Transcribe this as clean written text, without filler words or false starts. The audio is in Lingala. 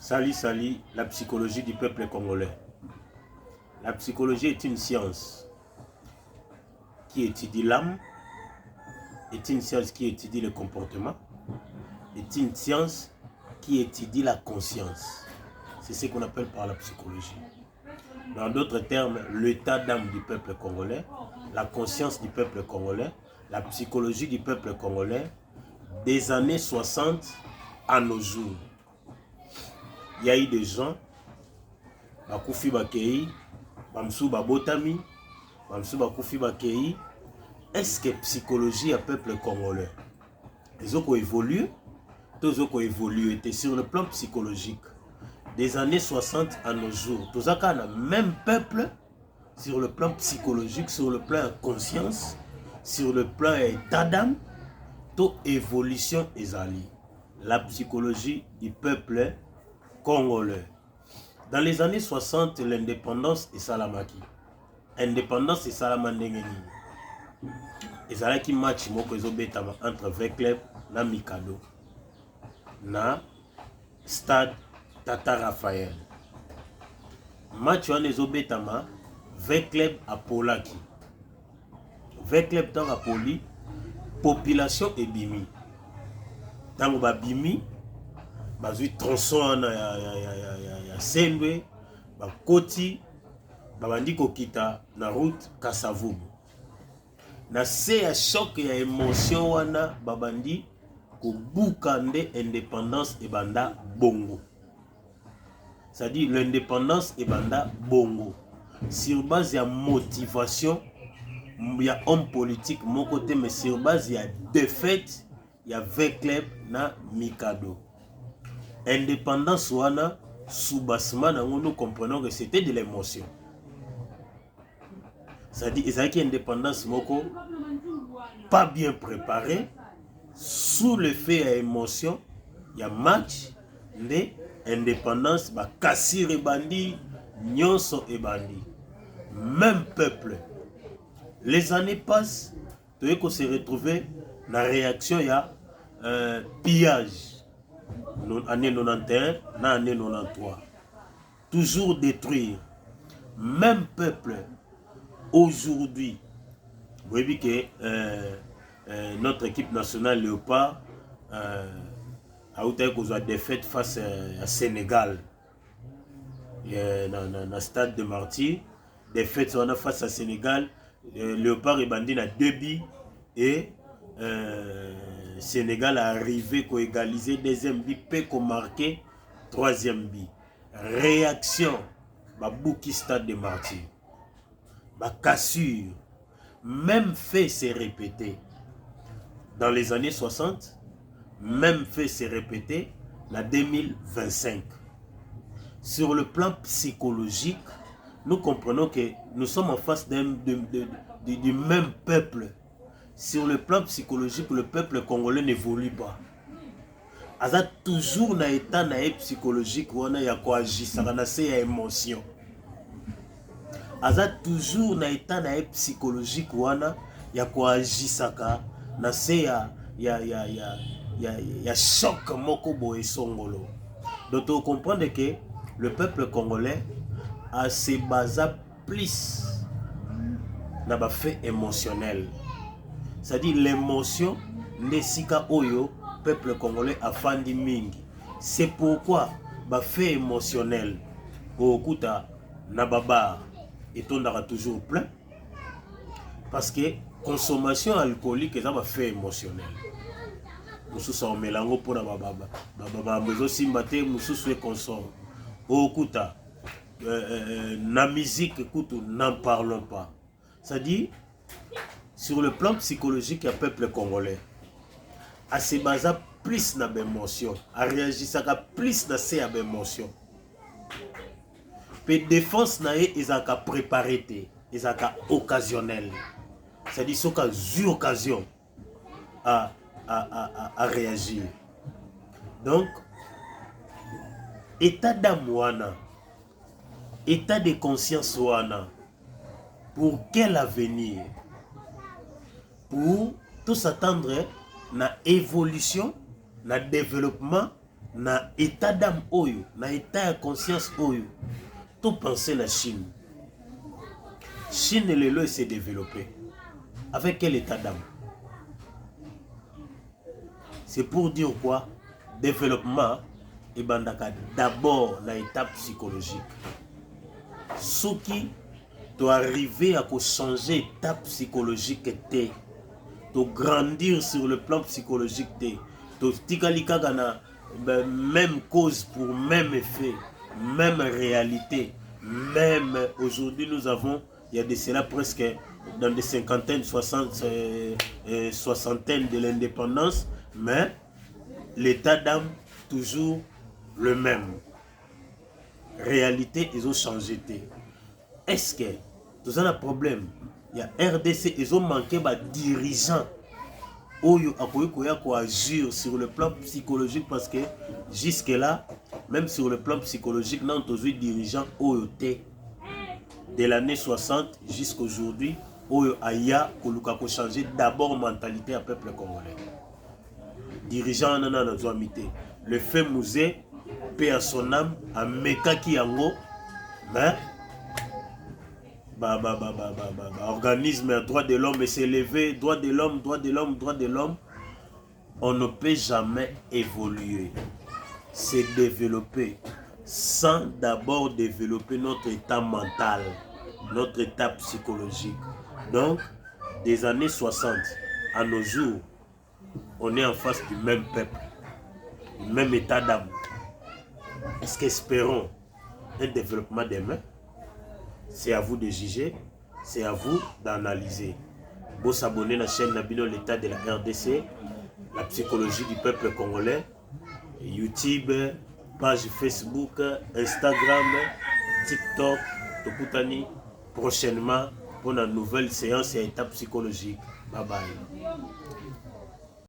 Sali, la psychologie du peuple congolais. La psychologie est une science qui étudie l'âme, est une science qui étudie le comportement, est une science qui étudie la conscience. C'est ce qu'on appelle par la psychologie. Dans d'autres termes, l'état d'âme du peuple congolais, la conscience du peuple congolais, la psychologie du peuple congolais, des années 60 à nos jours. Il y a eu des gens, Bakoufi Bakei, Bamsou Babotami, Bamsou Bakoufi Bakei. Est-ce que psychologie à peuple congolais, les autres ont évolué, tous ont évolué sur le plan psychologique. Des années 60 à nos jours, tous ont le même peuple sur le plan psychologique, sur le plan conscience, sur le plan état d'âme, toute évolution est allée. La psychologie du peuple congolais. Dans les années 60, l'indépendance est Salamaki. Indépendance est Salamandengeni. Et ça qui match entre Vecleb et Mikado. Na stade Tata Raphaël. Match on les obétama Vecleb à Polaki. Vecleb dans la poli, population et bimi. Dans le bimi, bazui tronçon ya Sendwe, bakoti, babandi kokita na route Kasavubu. Na se ya choc ya émotion wana babandi kobuka nde indépendance et banda bongo. C'est-à-dire l'indépendance et banda bongo. Sur base ya motivation, il y a homme politique mon côté, mais sur base il y a défaite, il y a Vecleb na Mikado. Indépendance wana sous-bassement, nous comprenons que c'était de l'émotion. C'est-à-dire qu'il y a une indépendance moko pas bien préparée, sous l'effet à émotion, il y a match, de indépendance, Kassir et Bandi, Nyonso et Bandi. Même peuple. Les années passent, tu sais qu'on s'est retrouvé, la réaction, il y a pillage. Année 91, année 93. Toujours détruire. Même peuple. Aujourd'hui, vous voyez que notre équipe nationale Léopard a eu une défaite face à Sénégal. Dans le stade de Martyr, défaite face à Sénégal, Léopard et Bandi a 2 buts et Sénégal a arrivé à égaliser 2e but, puis qu'on marqué 3e but. Réaction, Babouki stade de Martyr. Cassure, même fait s'est répété dans les années 60, même fait s'est répété en 2025. Sur le plan psychologique, nous comprenons que nous sommes en face du même peuple. Sur le plan psychologique, le peuple congolais n'évolue pas. Il y a toujours un état psychologique où il y a quoi agir, ça a une émotion. Aza toujours na état na psychologique wana ya koagisaka na se ya choc moko boye songolo. Donc on comprend que le peuple congolais a se basé plus na ba fait émotionnel. C'est-à-dire l'émotion nesika oyo peuple congolais a fandi mingi. C'est pourquoi ba fait émotionnel okuta na baba et on aura toujours plein parce que consommation alcoolique est un fait émotionnel. Nous sommes mélange pour la baba nous simba te nous consomme okuta na musique écoute n'en parlons pas. Ça dit sur le plan psychologique il y a peuple congolais à se baser plus na émotion à réagir ça plus na ces émotion. Les défense ils ont préparé, ils ont occasionnel. C'est-à-dire qu'ils ont eu occasion à réagir. Donc, état d'âme wana, état de conscience wana, pour quel avenir? Pour tout s'attendre na évolution, na développement, na état d'âme oyo, na état de conscience oyo, tout penser la Chine. Chine lelo s'est développée. Avec quel état d'âme? C'est pour dire quoi? Développement et bandaka d'abord la étape psychologique. Ce qui doit arriver à changer étape psychologique de grandir sur le plan psychologique de tikalika gana même cause pour même effet, même réalité. Même aujourd'hui nous avons, il y a de cela presque dans des cinquantaines, soixantaines de l'indépendance, mais l'état d'âme toujours le même. Réalité, ils ont changé. Est-ce que nous avons un problème? Il y a RDC, ils ont manqué de dirigeants qui agir sur le plan psychologique parce que jusque là, même sur le plan psychologique, nous avons des dirigeants de l'année 60 jusqu'à aujourd'hui, Aya qui changer d'abord mentalité à peuple congolais. Dirigeant le fait musée, paix à son âme, à Mekaki Yango, mais organisme droit de l'homme et s'élever, droit de l'homme, droit de l'homme, droit de l'homme, on ne peut jamais évoluer, se développer sans d'abord développer notre état mental, notre état psychologique. Donc, des années 60 à nos jours, on est en face du même peuple, du même état d'âme. Est-ce qu'espérons un développement demain? C'est à vous de juger, c'est à vous d'analyser. Vous s'abonner à la chaîne Nabino, l'état de la RDC, la psychologie du peuple congolais, YouTube, page Facebook, Instagram, TikTok, Tokutani, prochainement pour une nouvelle séance et étape psychologique. Bye bye.